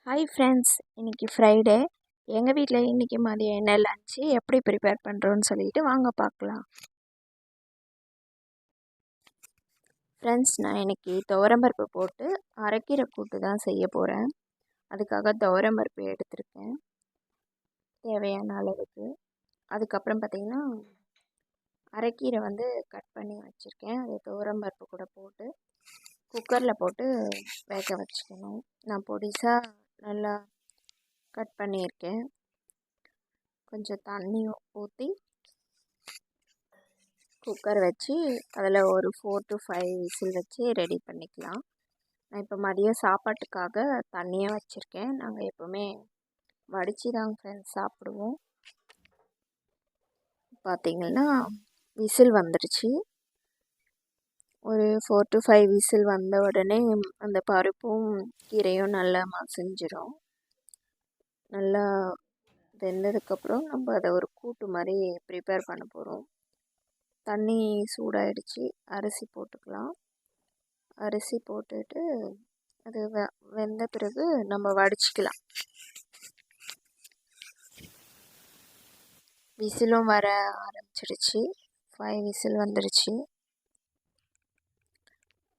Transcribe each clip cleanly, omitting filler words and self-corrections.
Hi friends, இன்றைக்கி Friday. எங்கள் வீட்டில் இன்றைக்கி மதியம் என்ன லஞ்சு எப்படி ப்ரிப்பேர் பண்ணுறோன்னு சொல்லிட்டு வாங்க பார்க்கலாம். ஃப்ரெண்ட்ஸ், நான் இன்றைக்கி துவரம்பருப்பு போட்டு அரைக்கீரை கூட்டு தான் செய்ய போகிறேன். அதுக்காக துவரம்பருப்பு எடுத்திருக்கேன் தேவையான அளவுக்கு. அதுக்கப்புறம் பார்த்திங்கன்னா அரைக்கீரை கட் பண்ணி வச்சுருக்கேன். அது துவரம்பருப்பு கூட போட்டு குக்கரில் போட்டு வேக வச்சுக்கணும். நான் பொடிசாக நல்லா கட் பண்ணியிருக்கேன். கொஞ்சம் தண்ணி ஊற்றி குக்கர் வச்சு அதில் ஒரு 4 to 5 விசில் வச்சு ரெடி பண்ணிக்கலாம். நான் இப்போ மதியம் சாப்பாட்டுக்காக தண்ணியாக வச்சுருக்கேன். நாங்கள் எப்போவுமே வடித்து தாங்க ஃப்ரெண்ட்ஸ் சாப்பிடுவோம். பார்த்திங்கன்னா விசில் வந்துடுச்சு. ஒரு 4 to 5 விசில் வந்த உடனே அந்த பருப்பும் கீரையும் நல்லா மசிஞ்சிடும். நல்லா வெந்ததுக்கப்புறம் நம்ம அதை ஒரு கூட்டு மாதிரி ப்ரிப்பேர் பண்ண போகிறோம். தண்ணி சூடாயிடுச்சு. அரிசி போட்டுக்கலாம். அரிசி போட்டுட்டு அது வெந்த பிறகு நம்ம வடிச்சிக்கலாம். விசிலும் வர ஆரம்பிச்சிடுச்சு. 5 விசில் வந்துடுச்சு.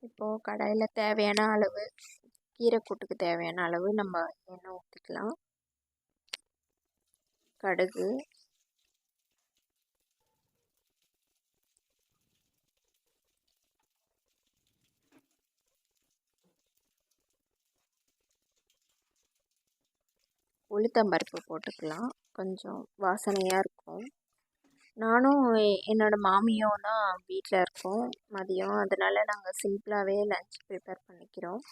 இப்போது கடாயில் தேவையான அளவு கீரை கூட்டுக்கு தேவையான அளவு நம்ம எண்ணெய் ஊற்றிக்கலாம். கடுகு, உளுத்தம்பருப்பு போட்டுக்கலாம். கொஞ்சம் வாசனையாக இருக்கும். நானும் என்னோடய மாமியும் தான் வீட்டில் இருக்கோம் மதியம். அதனால் நாங்கள் சிம்பிளாகவே லஞ்ச் ப்ரிப்பேர் பண்ணிக்கிறோம்.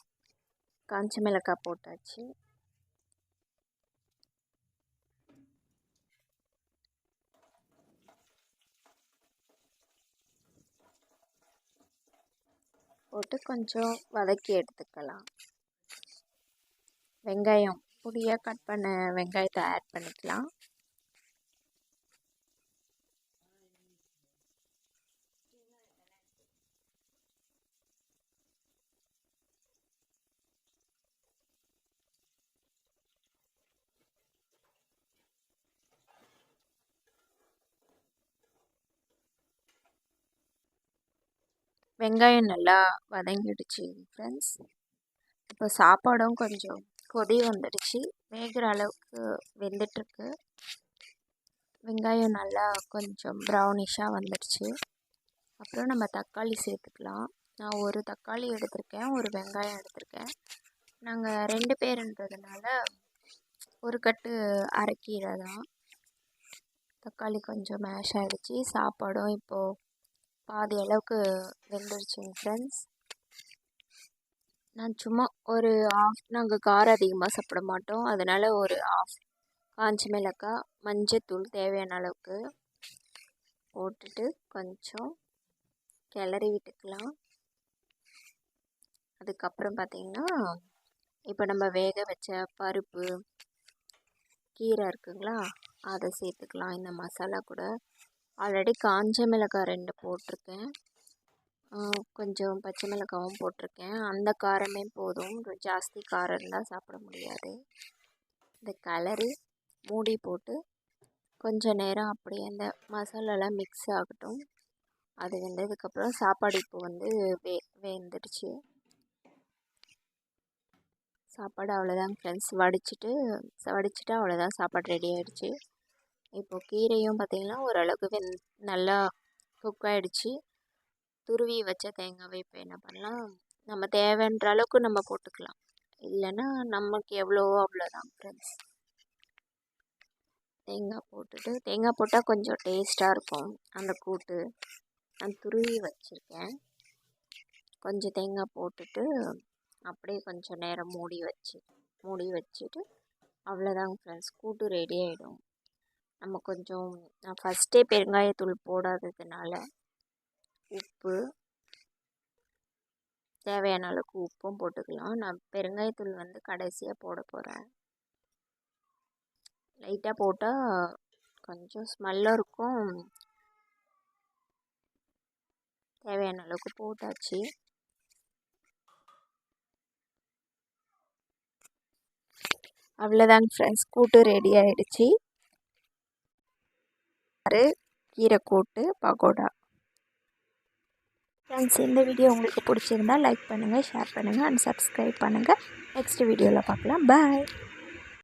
காஞ்ச மிளகாய் போட்டாச்சு. போட்டு கொஞ்சம் வதக்கி எடுத்துக்கலாம். வெங்காயம் பொடியாக கட் பண்ண வெங்காயத்தை ஆட் பண்ணிக்கலாம். வெங்காயம் நல்லா வதங்கிடுச்சு ஃப்ரெண்ட்ஸ். இப்போ சாப்பாடும் கொஞ்சம் கொதி வந்துடுச்சு. வேகிற அளவுக்கு வெந்துட்டுருக்கு. வெங்காயம் நல்லா கொஞ்சம் ப்ரௌனிஷாக வந்துடுச்சு. அப்புறம் நம்ம தக்காளி சேர்த்துக்கலாம். நான் ஒரு தக்காளி எடுத்திருக்கேன், ஒரு வெங்காயம் எடுத்திருக்கேன். நாங்கள் 2 பேருன்றதுனால ஒரு கட்டு அரைக்கீரை தான். தக்காளி கொஞ்சம் மேஷ் ஆகிடுச்சு. சாப்பாடும் இப்போது பாதி அளவுக்கு வெந்துடுச்சுங்க ஃப்ரெண்ட்ஸ். நான் சும்மா ஒரு நாங்கள் காரம் அதிகமாக சாப்பிட மாட்டோம். அதனால் ஒரு காஞ்ச மிளகாய், மஞ்சத்தூள் தேவையான அளவுக்கு போட்டுட்டு கொஞ்சம் கிளறி விட்டுக்கலாம். அதுக்கப்புறம் பார்த்திங்கன்னா இப்போ நம்ம வேக வச்ச பருப்பு, கீரை இருக்குங்களா, அதை சேர்த்துக்கலாம். இந்த மசாலா கூட ஆல்ரெடி காஞ்ச மிளகாய் 2 போட்டிருக்கேன். கொஞ்சம் பச்சை மிளகாவும் போட்டிருக்கேன். அந்த காரமே போதும். ஜாஸ்தி காரம் இருந்தால் சாப்பிட முடியாது. இந்த கலரி மூடி போட்டு கொஞ்சம் நேரம் அப்படியே அந்த மசாலாலாம் மிக்ஸ் ஆகட்டும். அது வெந்ததுக்கப்புறம் சாப்பாடு இப்போ வெந்துடுச்சு. சாப்பாடு அவ்வளோதான் ஃப்ரெண்ட்ஸ். வடிச்சிட்டு அவ்வளோதான், சாப்பாடு ரெடி ஆகிடுச்சு. இப்போது கீரையும் பார்த்திங்கன்னா ஓரளவுக்கு நல்லா குக் ஆகிடுச்சு. துருவி வச்ச தேங்காவை இப்போ என்ன பண்ணலாம், நம்ம தேவைன்ற அளவுக்கு நம்ம போட்டுக்கலாம். இல்லைன்னா நமக்கு எவ்வளவோ அவ்வளோதான் ஃப்ரெண்ட்ஸ். தேங்காய் போட்டால் கொஞ்சம் டேஸ்ட்டாக இருக்கும் அந்த கூட்டு. நான் துருவி வச்சுருக்கேன். கொஞ்சம் தேங்காய் போட்டுட்டு அப்படியே கொஞ்சம் நேரம் மூடி வச்சுட்டு அவ்வளோதாங்க ஃப்ரெண்ட்ஸ், கூட்டு ரெடி ஆகிடும். நம்ம கொஞ்சம் நான் ஃபஸ்ட்டே பெருங்காயத்தூள் போடாததுனால உப்பு, தேவையான அளவுக்கு உப்பும் போட்டுக்கலாம். நான் பெருங்காயத்தூள் கடைசியாக போட போகிறேன். லைட்டாக போட்டால் கொஞ்சம் ஸ்மெல்லாக இருக்கும். தேவையான அளவுக்கு போட்டாச்சு. அவ்வளோதாங்க ஃப்ரெண்ட்ஸ், கூட்டு ரெடி ஆகிடுச்சி. கீரை கூட்டு பகோடா. ஃப்ரெண்ட்ஸ், இந்த வீடியோ உங்களுக்கு பிடிச்சிருந்தால் லைக் பண்ணுங்கள், ஷேர் பண்ணுங்கள் அண்ட் சப்ஸ்கிரைப் பண்ணுங்கள். நெக்ஸ்ட் வீடியோவில் பார்க்கலாம். பாய்.